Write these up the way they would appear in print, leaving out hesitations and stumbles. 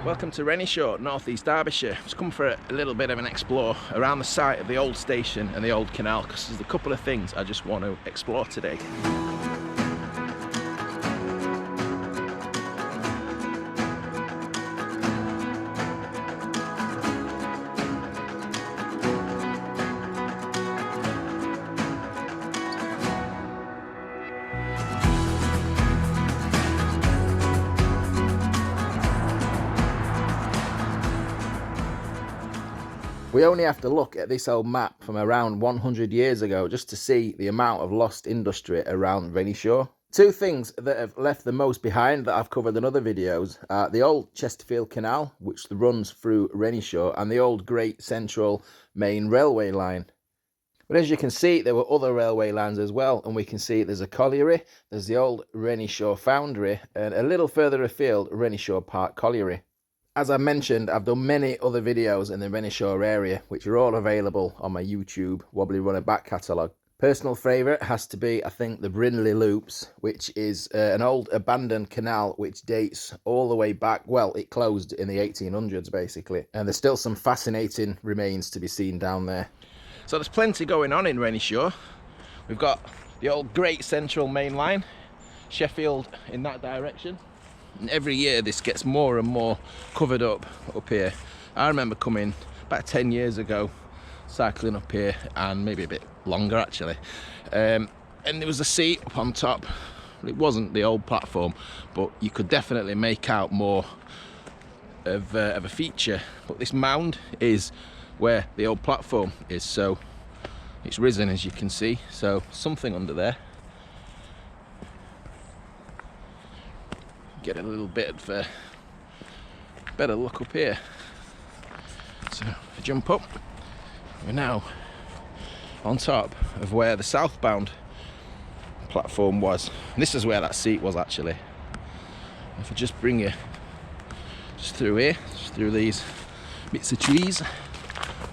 Welcome to Renishaw, North East Derbyshire. Just come for a little bit of an explore around the site of the old station and the old canal, because there's a couple of things I just want to explore today. We only have to look at this old map from around 100 years ago just to see the amount of lost industry around Renishaw. Two things that have left the most behind that I've covered in other videos are the old Chesterfield Canal, which runs through Renishaw, and the old Great Central main railway line. But as you can see, there were other railway lines as well, and we can see there's a colliery, there's the old Renishaw Foundry, and a little further afield, Renishaw Park Colliery. As I mentioned, I've done many other videos in the Renishaw area, which are all available on my YouTube Wobbly Runner back catalogue. Personal favourite has to be, I think, the Brindley Loops, which is an old abandoned canal which dates all the way back. Well, it closed in the 1800s basically, and there's still some fascinating remains to be seen down there. So there's plenty going on in Renishaw. We've got the old Great Central main line, Sheffield in that direction. And every year this gets more and more covered up here. I remember coming about 10 years ago, cycling up here, and maybe a bit longer actually. And there was a seat up on top. It wasn't the old platform, but you could definitely make out more of a feature. But this mound is where the old platform is, so it's risen, as you can see. So something under there. Get a little bit of a better look up here. So if I jump up, we're now on top of where the southbound platform was. And this is where that seat was actually. If I just bring you just through here, just through these bits of trees,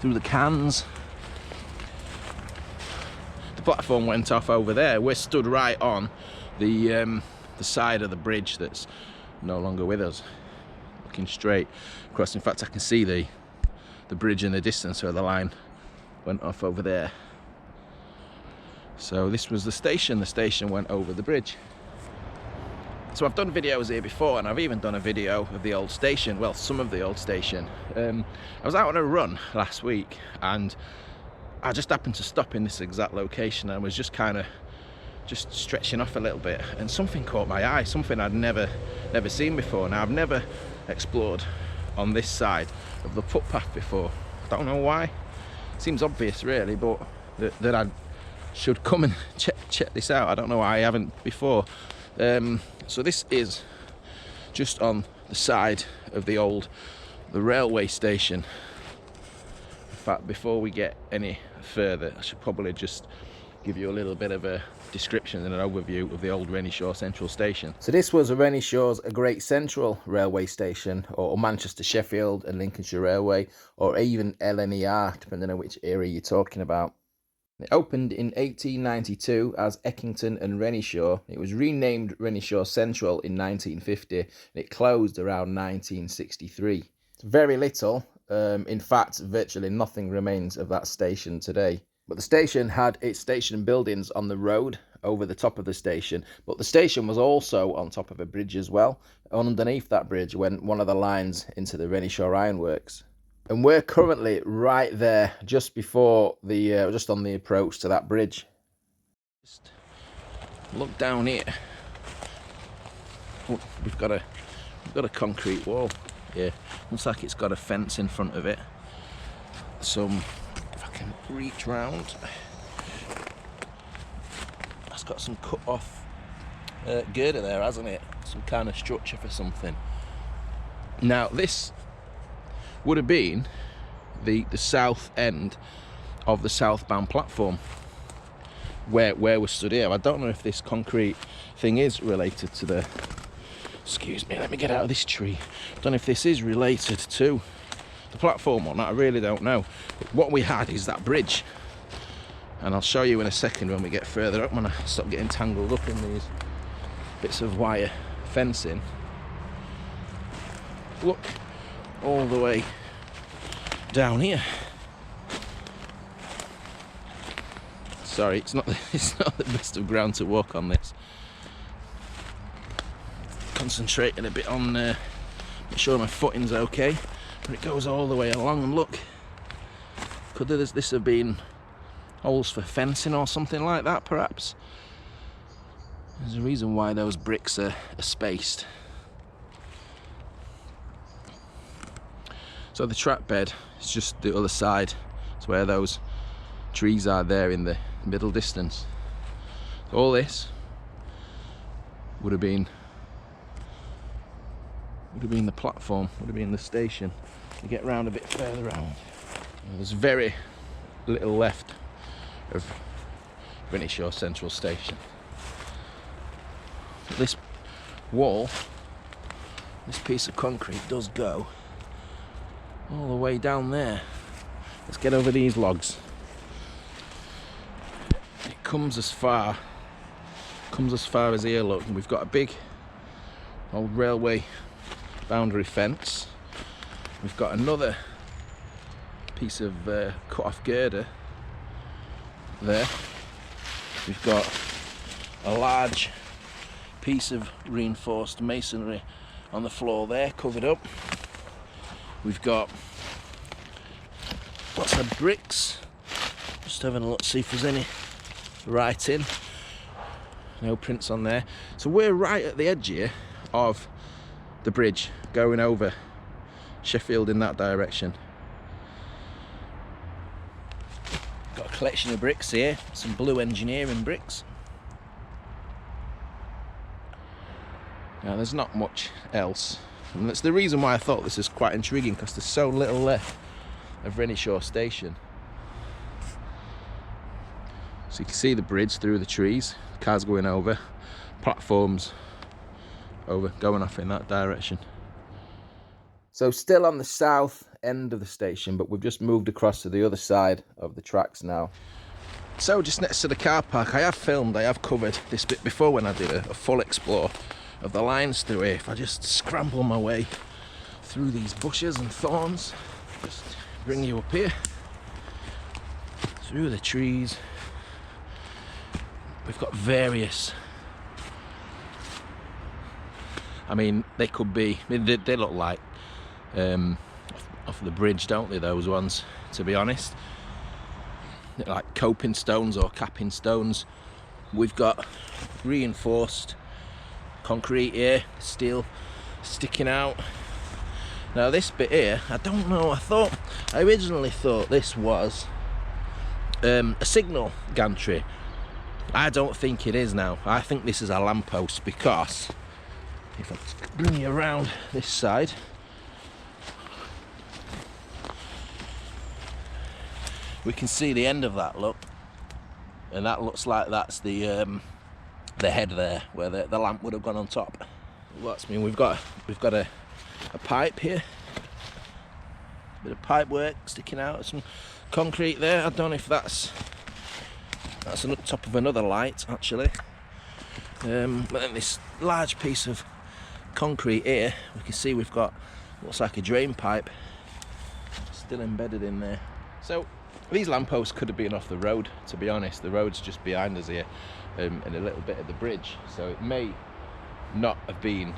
through the cans. The platform went off over there. We're stood right on the side of the bridge that's no longer with us, looking straight across. In fact, I can see the bridge in the distance where the line went off over there. So this was the station went over the bridge. So I've done videos here before, and I've even done a video of the old station, well, some of the old station. I was out on a run last week and I just happened to stop in this exact location. I was just kind of stretching off a little bit, and something caught my eye, something I'd never seen before. Now, I've never explored on this side of the footpath before. I don't know why. It seems obvious really, but that I should come and check this out. I don't know why I haven't before. So this is just on the side of the railway station. In fact, before we get any further, I should probably just give you a little bit of a description and an overview of the old Renishaw Central Station. So this was Renishaw's Great Central Railway Station, or Manchester, Sheffield and Lincolnshire Railway, or even LNER, depending on which area you're talking about. It opened in 1892 as Eckington and Renishaw. It was renamed Renishaw Central in 1950, and it closed around 1963. Very little, in fact, virtually nothing remains of that station today. But the station had its station buildings on the road over the top of the station, but the station was also on top of a bridge as well. Underneath that bridge went one of the lines into the Renishaw Ironworks. And we're currently right there, just before just on the approach to that bridge. Just look down here. Oh, we've got a concrete wall here. Looks like it's got a fence in front of it. If I can reach round, it's got some cut off girder there, hasn't it? Some kind of structure for something. Now this would have been the south end of the southbound platform where we're stood here. I don't know if this concrete thing is related to the, excuse me, let me get out of this tree. I don't know if this is related to the platform or not, I really don't know. But what we had is that bridge, and I'll show you in a second when we get further up, when I stop getting tangled up in these bits of wire fencing. Look all the way down here. Sorry, it's not the best of ground to walk on this. Concentrating a bit on make sure my footing's okay. But it goes all the way along, and look, could this have been holes for fencing or something like that, perhaps? There's a reason why those bricks are spaced. So the track bed is just the other side. It's where those trees are there in the middle distance. So all this would have been the platform, would have been the station. You get round a bit further round. There's very little left of Renishaw Central Station. This wall, this piece of concrete does go all the way down there. Let's get over these logs. It comes as far as here, look, and we've got a big old railway boundary fence. We've got another piece of cut off girder there. We've got a large piece of reinforced masonry on the floor there, covered up. We've got lots of bricks. Just having a look, see if there's any writing. No prints on there. So we're right at the edge here of the bridge going over Sheffield in that direction. Got a collection of bricks here, some blue engineering bricks. Now there's not much else, and that's the reason why I thought this is quite intriguing, because there's so little left of Renishaw Station. So you can see the bridge through the trees, cars going over, platforms over, going off in that direction. So still on the south end of the station, but we've just moved across to the other side of the tracks now. So just next to the car park, I have covered this bit before when I did a full explore of the lines through here. If I just scramble my way through these bushes and thorns, just bring you up here, through the trees. We've got various, I mean, they could be, they look like off the bridge, don't they, those ones, to be honest. They're like coping stones or capping stones. We've got reinforced concrete here, steel sticking out. Now this bit here, I don't know, I originally thought this was a signal gantry. I don't think it is now. I think this is a lamppost, because if I bring you around this side, we can see the end of that, look, and that looks like that's the head there, where the lamp would have gone on top. What's mean, we've got a pipe here, bit of pipe work sticking out, some concrete there. I don't know if that's on the top of another light, actually. But then this large piece of concrete here, we can see we've got looks like a drain pipe still embedded in there. So these lampposts could have been off the road, to be honest. The road's just behind us here, and a little bit of the bridge, so it may not have been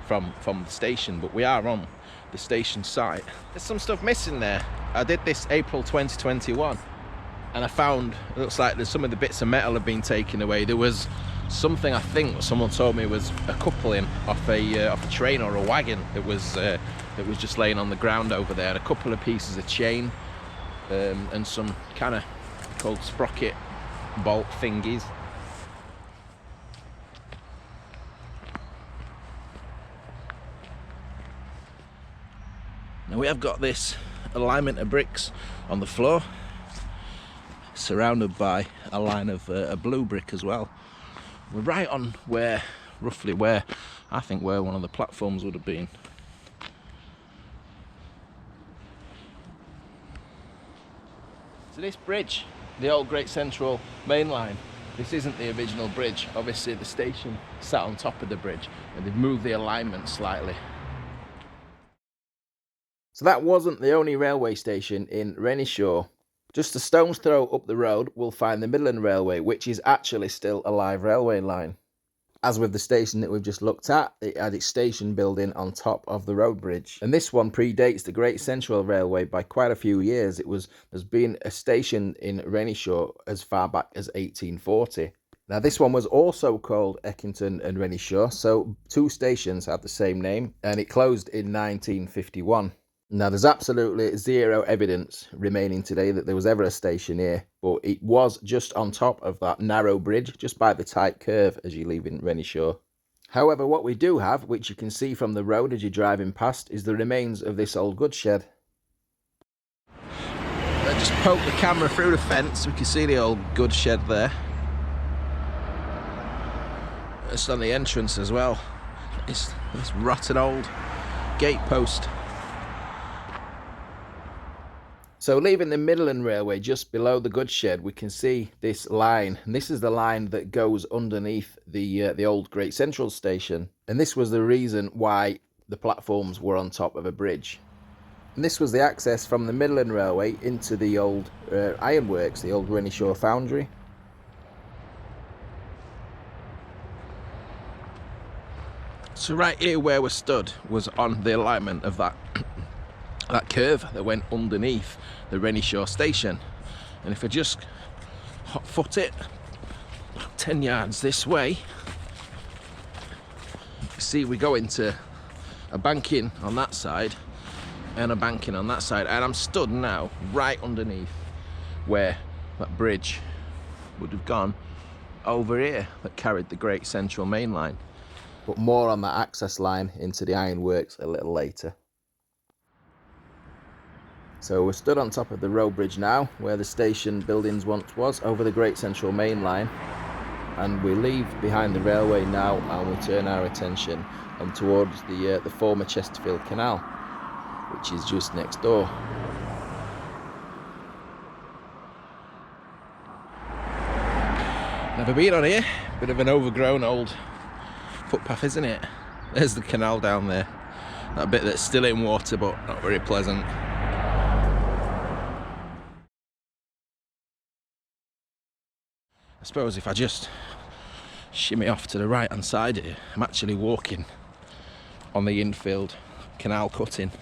from the station, but we are on the station site. There's some stuff missing there. I did this April 2021, and I found, it looks like there's some of the bits of metal have been taken away. There was something, I think someone told me, was a coupling off a train or a wagon that was just laying on the ground over there, and a couple of pieces of chain, and some kind of called sprocket bolt thingies. Now we have got this alignment of bricks on the floor, surrounded by a line of a blue brick as well. We're right on roughly where I think where one of the platforms would have been. So this bridge, the old Great Central main line, this isn't the original bridge. Obviously the station sat on top of the bridge, and they've moved the alignment slightly. So that wasn't the only railway station in Renishaw. Just a stone's throw up the road we'll find the Midland Railway, which is actually still a live railway line. As with the station that we've just looked at, it had its station building on top of the road bridge. And this one predates the Great Central Railway by quite a few years. There's been a station in Renishaw as far back as 1840. Now this one was also called Eckington and Renishaw, so two stations had the same name, and it closed in 1951. Now there's absolutely zero evidence remaining today that there was ever a station here, but it was just on top of that narrow bridge, just by the tight curve as you leave in Renishaw. However, what we do have, which you can see from the road as you're driving past, is the remains of this old goods shed. I just poke the camera through the fence, we can see the old goods shed there. It's on the entrance as well. It's this rotten old gate post. So leaving the Midland Railway just below the goods shed, we can see this line, and this is the line that goes underneath the old Great Central Station. And this was the reason why the platforms were on top of a bridge. And this was the access from the Midland Railway into the old ironworks, the old Renishaw Foundry. So right here where we stood was on the alignment of that curve that went underneath the Renishaw station. And if I just hot foot it 10 yards this way, you see we go into a banking on that side and a banking on that side, and I'm stood now right underneath where that bridge would have gone over here that carried the Great Central main line. But more on that access line into the ironworks a little later. So we're stood on top of the road bridge now, where the station buildings once was, over the Great Central main line. And we leave behind the railway now, and we turn our attention towards the former Chesterfield Canal, which is just next door. Never been on here. Bit of an overgrown old footpath, isn't it? There's the canal down there. That bit that's still in water, but not very pleasant. I suppose if I just shimmy off to the right hand side here, I'm actually walking on the infield canal cutting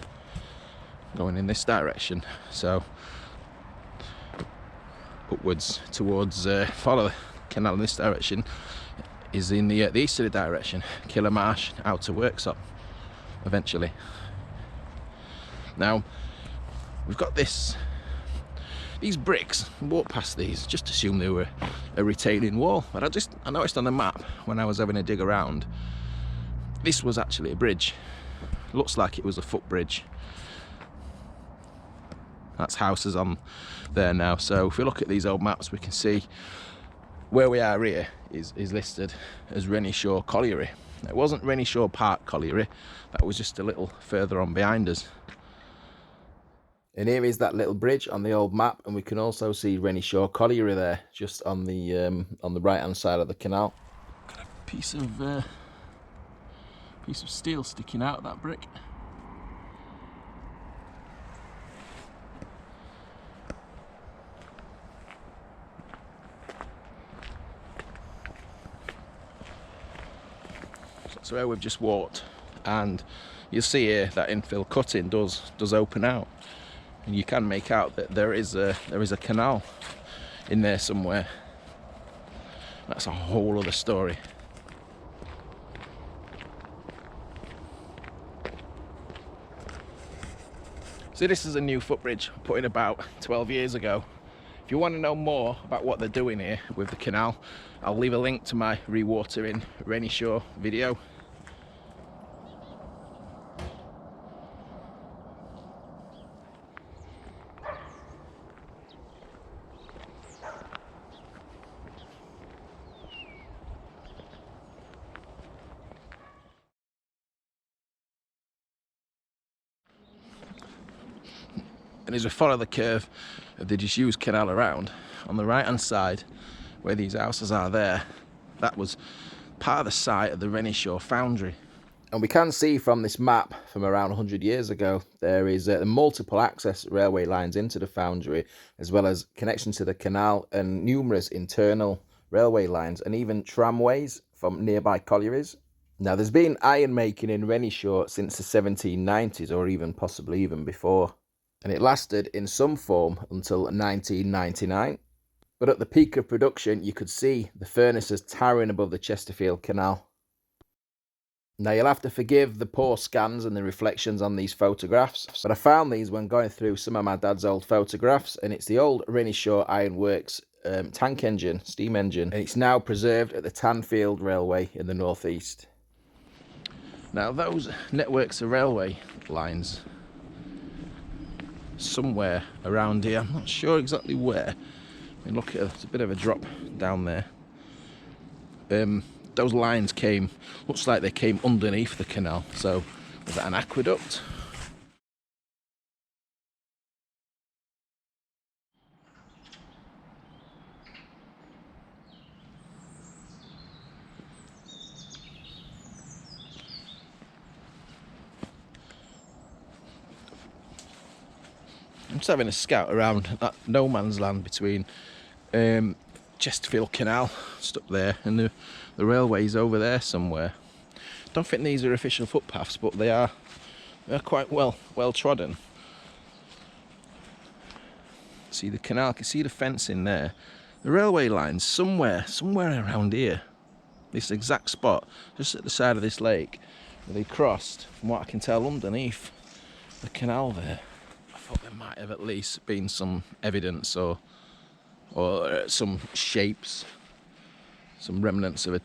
going in this direction, so upwards towards follow the canal in this direction is in the easterly direction, Killer Marsh, Outer Worksop eventually. Now we've got these bricks, walk past these, just assume they were a retaining wall, but I noticed on the map when I was having a dig around, this was actually a bridge. Looks like it was a footbridge. That's houses on there now, so if we look at these old maps we can see where we are here is listed as Renishaw Colliery. It wasn't Renishaw Park Colliery, that was just a little further on behind us. And here is that little bridge on the old map, and we can also see Renishaw Colliery there, just on the right hand side of the canal. Got a piece of steel sticking out of that brick. So where we've just walked, and you'll see here that infill cutting does open out, and you can make out that there is a canal in there somewhere. That's a whole other story. So this is a new footbridge put in about 12 years ago. If you want to know more about what they're doing here with the canal, I'll leave a link to my rewatering Renishaw video. And as we follow the curve of the disused canal around, on the right hand side where these houses are there, that was part of the site of the Renishaw Foundry. And we can see from this map from around 100 years ago, there is multiple access railway lines into the foundry, as well as connection to the canal and numerous internal railway lines and even tramways from nearby collieries. Now, there's been iron making in Renishaw since the 1790s, or even possibly even before. And it lasted in some form until 1999. But at the peak of production, you could see the furnaces towering above the Chesterfield Canal. Now, you'll have to forgive the poor scans and the reflections on these photographs, but I found these when going through some of my dad's old photographs, and it's the old Renishaw Ironworks tank engine, steam engine, and it's now preserved at the Tanfield Railway in the North East. Now, those networks of railway lines, somewhere around here, I'm not sure exactly where. I mean, look at it, it's a bit of a drop down there. Those lines came, looks like they came underneath the canal. So, was that an aqueduct? I'm just having a scout around that no man's land between Chesterfield Canal, stuck there, and the railway's over there somewhere. Don't think these are official footpaths, but they're quite well trodden. See the canal, you can see the fence in there. The railway line's somewhere around here. This exact spot, just at the side of this lake, where they crossed, from what I can tell, underneath the canal there. I thought there might have at least been some evidence or some shapes, some remnants of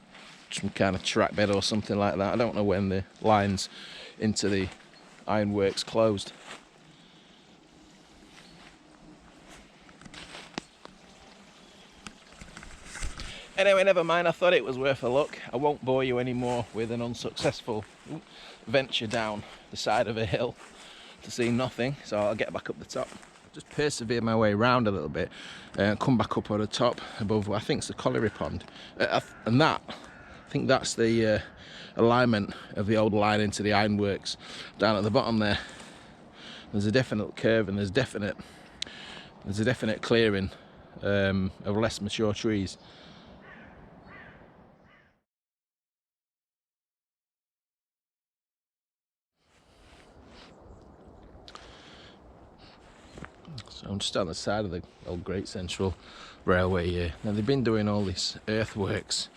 some kind of track bed or something like that. I don't know when the lines into the ironworks closed. Anyway, never mind, I thought it was worth a look. I won't bore you anymore with an unsuccessful venture down the side of a hill to see nothing, so I'll get back up the top. Just persevere my way around a little bit and come back up on the top above what I think is the Colliery pond. And that, I think that's the alignment of the old line into the ironworks down at the bottom there. There's a definite curve and there's a definite clearing of less mature trees. So I'm just on the side of the old Great Central Railway here. Now, they've been doing all this earthworks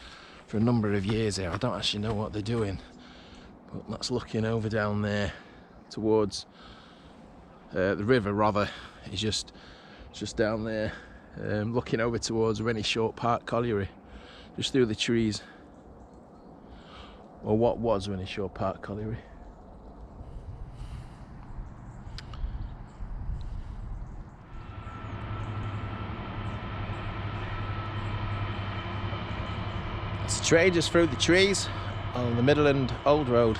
for a number of years here. I don't actually know what they're doing, but that's looking over down there towards the river, rather. It's just down there, looking over towards Renishaw Park Colliery, just through the trees, or what was Renishaw Park Colliery. It's a train just through the trees on the Midland Old Road.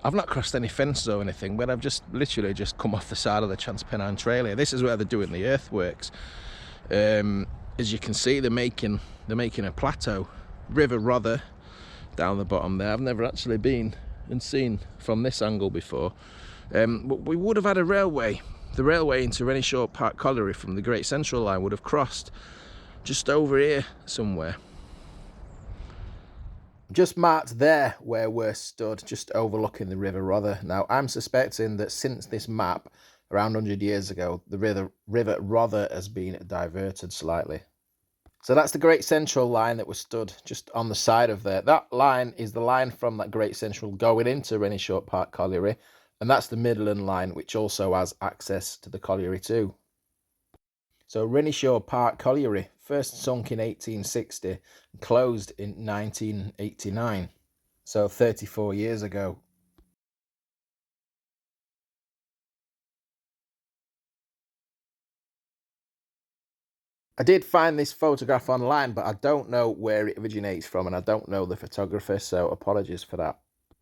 I've not crossed any fences or anything, but I've just literally just come off the side of the Transpennine Trail here. This is where they're doing the earthworks. As you can see, they're making a plateau, River Rother, down the bottom there. I've never actually been and seen from this angle before. But we would have had a railway. The railway into Renishaw Park Colliery from the Great Central line would have crossed just over here somewhere. Just marked there where we're stood, just overlooking the River Rother. Now, I'm suspecting that since this map, around 100 years ago, the River Rother has been diverted slightly. So that's the Great Central line that was stood just on the side of there. That line is the line from that Great Central going into Renishaw Park Colliery. And that's the Midland line, which also has access to the colliery too. So Renishaw Park Colliery, first sunk in 1860 and closed in 1989, so 34 years ago. I did find this photograph online, but I don't know where it originates from and I don't know the photographer, so apologies for that.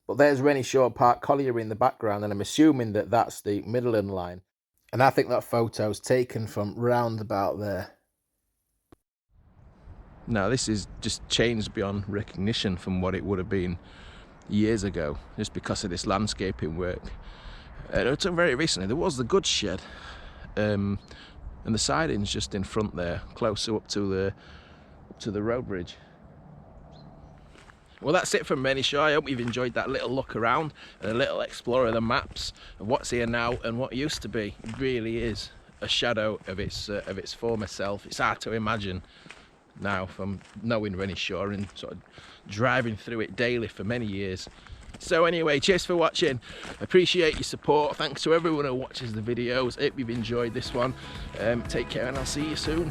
But there's Renishaw Park Colliery in the background, and I'm assuming that that's the Midland line. And I think that photo's taken from round about there. Now this is just changed beyond recognition from what it would have been years ago, just because of this landscaping work. Until very recently there was the goods shed, and the siding's just in front there, closer up to the road bridge. Well, that's it from Renishaw. I hope you've enjoyed that little look around and a little explore of the maps of what's here now and what used to be. It really is a shadow of its former self. It's hard to imagine now from knowing Renishaw and sort of driving through it daily for many years. So anyway, cheers for watching. Appreciate your support. Thanks to everyone who watches the videos. Hope you've enjoyed this one. Take care and I'll see you soon.